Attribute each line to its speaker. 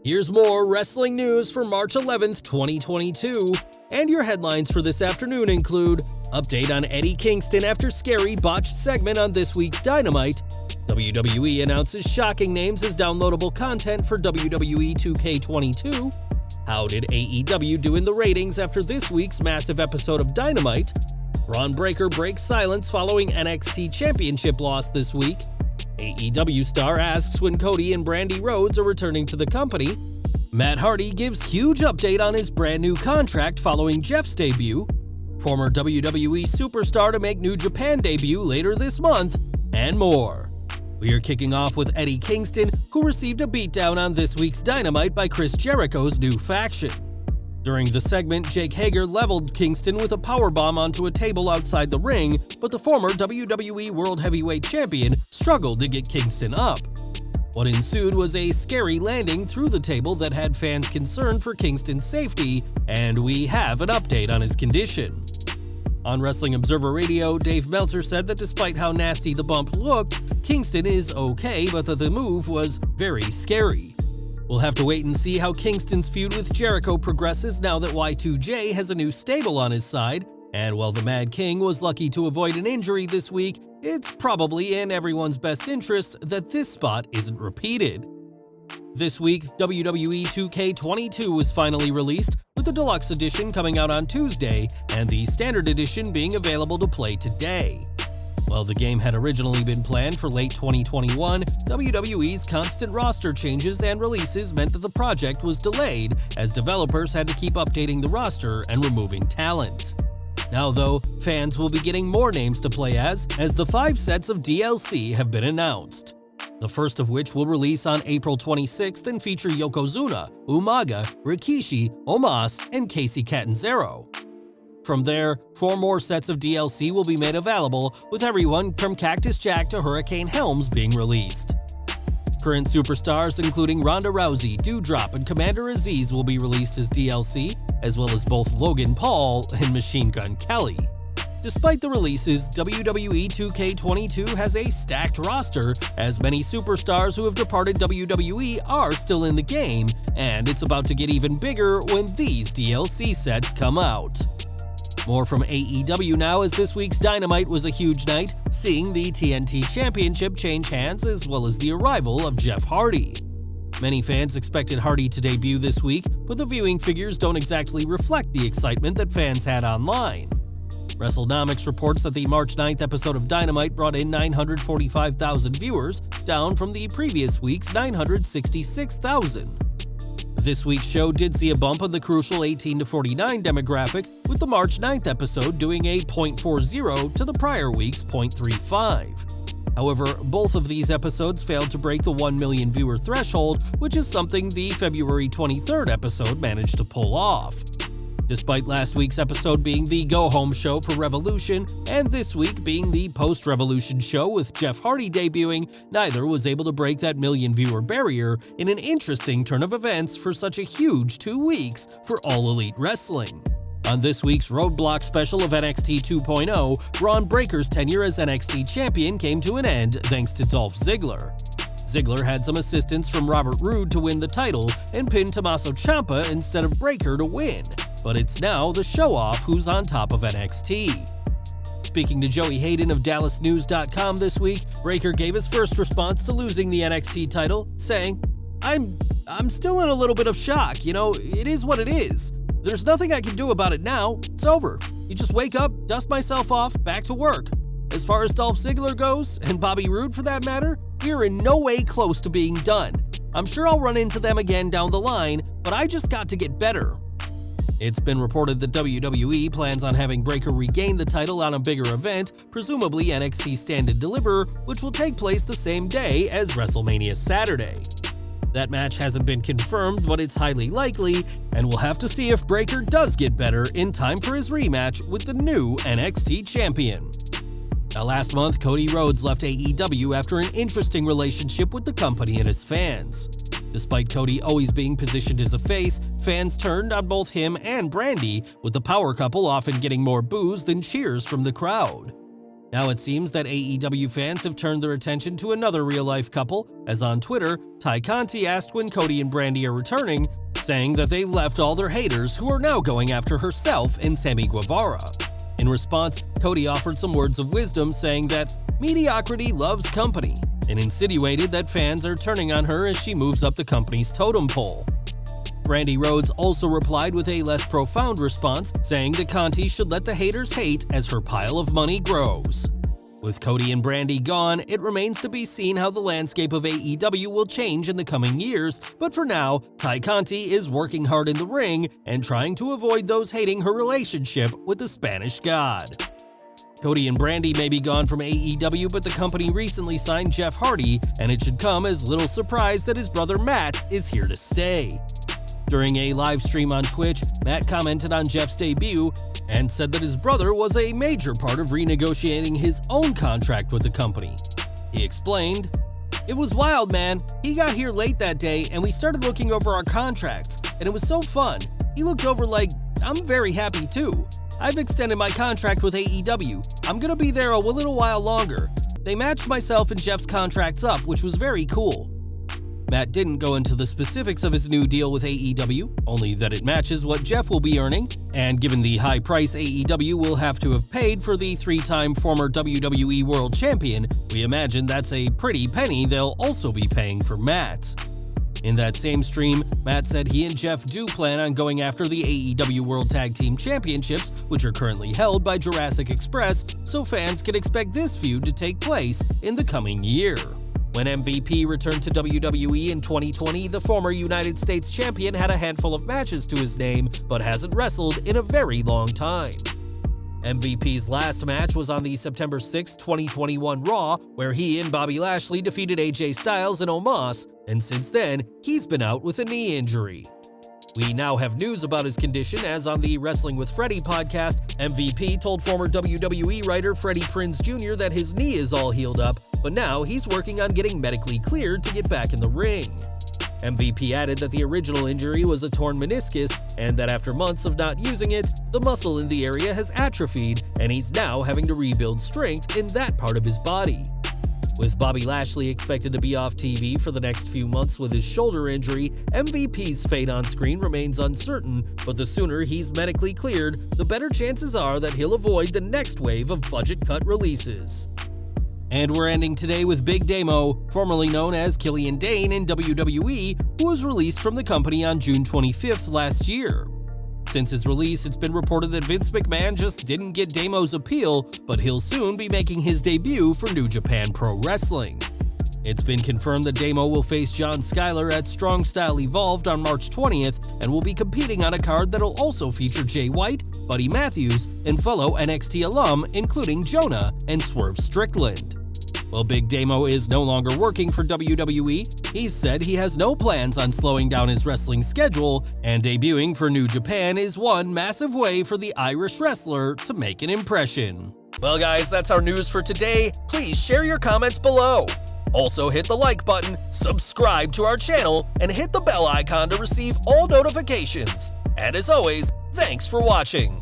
Speaker 1: Here's more wrestling news for March 11th, 2022, and your headlines for this afternoon include: update on Eddie Kingston after scary botched segment on this week's Dynamite, WWE announces shocking names as downloadable content for WWE 2K22, how did AEW do in the ratings after this week's massive episode of Dynamite, Bron Breakker breaks silence following NXT Championship loss this week, AEW star asks when Cody and Brandi Rhodes are returning to the company, Matt Hardy gives huge update on his brand new contract following Jeff's debut, former WWE Superstar to make New Japan debut later this month, and more. We are kicking off with Eddie Kingston, who received a beatdown on this week's Dynamite by Chris Jericho's new faction. During the segment, Jake Hager leveled Kingston with a powerbomb onto a table outside the ring, but the former WWE World Heavyweight Champion struggled to get Kingston up. What ensued was a scary landing through the table that had fans concerned for Kingston's safety, and we have an update on his condition. On Wrestling Observer Radio, Dave Meltzer said that despite how nasty the bump looked, Kingston is okay, but that the move was very scary. We'll have to wait and see how Kingston's feud with Jericho progresses now that Y2J has a new stable on his side, and while the Mad King was lucky to avoid an injury this week, it's probably in everyone's best interest that this spot isn't repeated. This week, WWE 2K22 was finally released, with the Deluxe Edition coming out on Tuesday and the Standard Edition being available to play today. While the game had originally been planned for late 2021, WWE's constant roster changes and releases meant that the project was delayed as developers had to keep updating the roster and removing talent. Now though, fans will be getting more names to play as the 5 sets of DLC have been announced. The first of which will release on April 26th and feature Yokozuna, Umaga, Rikishi, Omos, and Casey Catanzaro. From there, 4 more sets of DLC will be made available, with everyone from Cactus Jack to Hurricane Helms being released. Current superstars including Ronda Rousey, Doudrop, and Commander Aziz will be released as DLC, as well as both Logan Paul and Machine Gun Kelly. Despite the releases, WWE 2K22 has a stacked roster, as many superstars who have departed WWE are still in the game, and it's about to get even bigger when these DLC sets come out. More from AEW now, as this week's Dynamite was a huge night, seeing the TNT Championship change hands as well as the arrival of Jeff Hardy. Many fans expected Hardy to debut this week, but the viewing figures don't exactly reflect the excitement that fans had online. WrestleNomics reports that the March 9th episode of Dynamite brought in 945,000 viewers, down from the previous week's 966,000. This week's show did see a bump in the crucial 18 to 49 demographic, with the March 9th episode doing a .40 to the prior week's .35. However, both of these episodes failed to break the 1 million viewer threshold, which is something the February 23rd episode managed to pull off. Despite last week's episode being the go-home show for Revolution, and this week being the post-Revolution show with Jeff Hardy debuting, neither was able to break that million-viewer barrier in an interesting turn of events for such a huge 2 weeks for All Elite Wrestling. On this week's Roadblock special of NXT 2.0, Bron Breakker's tenure as NXT champion came to an end thanks to Dolph Ziggler. Ziggler had some assistance from Robert Roode to win the title and pin Tommaso Ciampa instead of Breakker to win, but it's now the show-off who's on top of NXT. Speaking to Joey Hayden of DallasNews.com this week, Breakker gave his first response to losing the NXT title, saying, I'm still in a little bit of shock, it is what it is. There's nothing I can do about it now, it's over. You just wake up, dust myself off, back to work. As far as Dolph Ziggler goes, and Bobby Roode for that matter, we're in no way close to being done. I'm sure I'll run into them again down the line, but I just got to get better. It's been reported that WWE plans on having Breakker regain the title on a bigger event, presumably NXT Stand and Deliver, which will take place the same day as WrestleMania Saturday. That match hasn't been confirmed, but it's highly likely, and we'll have to see if Breakker does get better in time for his rematch with the new NXT champion. Now, last month, Cody Rhodes left AEW after an interesting relationship with the company and its fans. Despite Cody always being positioned as a face, fans turned on both him and Brandi, with the power couple often getting more boos than cheers from the crowd. Now it seems that AEW fans have turned their attention to another real-life couple, as on Twitter, Ty Conti asked when Cody and Brandi are returning, saying that they've left all their haters who are now going after herself and Sammy Guevara. In response, Cody offered some words of wisdom, saying that mediocrity loves company, and insinuated that fans are turning on her as she moves up the company's totem pole. Brandi Rhodes also replied with a less profound response, saying that Conti should let the haters hate as her pile of money grows. With Cody and Brandi gone, it remains to be seen how the landscape of AEW will change in the coming years, but for now, Ty Conti is working hard in the ring and trying to avoid those hating her relationship with the Spanish God. Cody and Brandi may be gone from AEW, but the company recently signed Jeff Hardy, and it should come as little surprise that his brother Matt is here to stay. During a live stream on Twitch, Matt commented on Jeff's debut and said that his brother was a major part of renegotiating his own contract with the company. He explained, "It was wild, man. He got here late that day and we started looking over our contracts, and it was so fun. He looked over like, I'm very happy too. I've extended my contract with AEW. I'm gonna be there a little while longer. They matched myself and Jeff's contracts up, which was very cool." Matt didn't go into the specifics of his new deal with AEW, only that it matches what Jeff will be earning, and given the high price AEW will have to have paid for the three-time former WWE World Champion, we imagine that's a pretty penny they'll also be paying for Matt. In that same stream, Matt said he and Jeff do plan on going after the AEW World Tag Team Championships, which are currently held by Jurassic Express, so fans can expect this feud to take place in the coming year. When MVP returned to WWE in 2020, the former United States champion had a handful of matches to his name, but hasn't wrestled in a very long time. MVP's last match was on the September 6, 2021 Raw, where he and Bobby Lashley defeated AJ Styles and Omos, and since then, he's been out with a knee injury. We now have news about his condition, as on the Wrestling with Freddie podcast, MVP told former WWE writer Freddie Prinze Jr. that his knee is all healed up, but now he's working on getting medically cleared to get back in the ring. MVP added that the original injury was a torn meniscus, and that after months of not using it, the muscle in the area has atrophied, and he's now having to rebuild strength in that part of his body. With Bobby Lashley expected to be off TV for the next few months with his shoulder injury, MVP's fate on screen remains uncertain, but the sooner he's medically cleared, the better chances are that he'll avoid the next wave of budget cut releases. And we're ending today with Big Damo, formerly known as Killian Dane in WWE, who was released from the company on June 25th last year. Since his release, it's been reported that Vince McMahon just didn't get Damo's appeal, but he'll soon be making his debut for New Japan Pro Wrestling. It's been confirmed that Damo will face John Skyler at Strong Style Evolved on March 20th and will be competing on a card that'll also feature Jay White, Buddy Matthews, and fellow NXT alum including Jonah and Swerve Strickland. While Big Damo is no longer working for WWE, he's said he has no plans on slowing down his wrestling schedule, and debuting for New Japan is one massive way for the Irish wrestler to make an impression. Well guys, that's our news for today. Please share your comments below. Also hit the like button, subscribe to our channel, and hit the bell icon to receive all notifications. And as always, thanks for watching.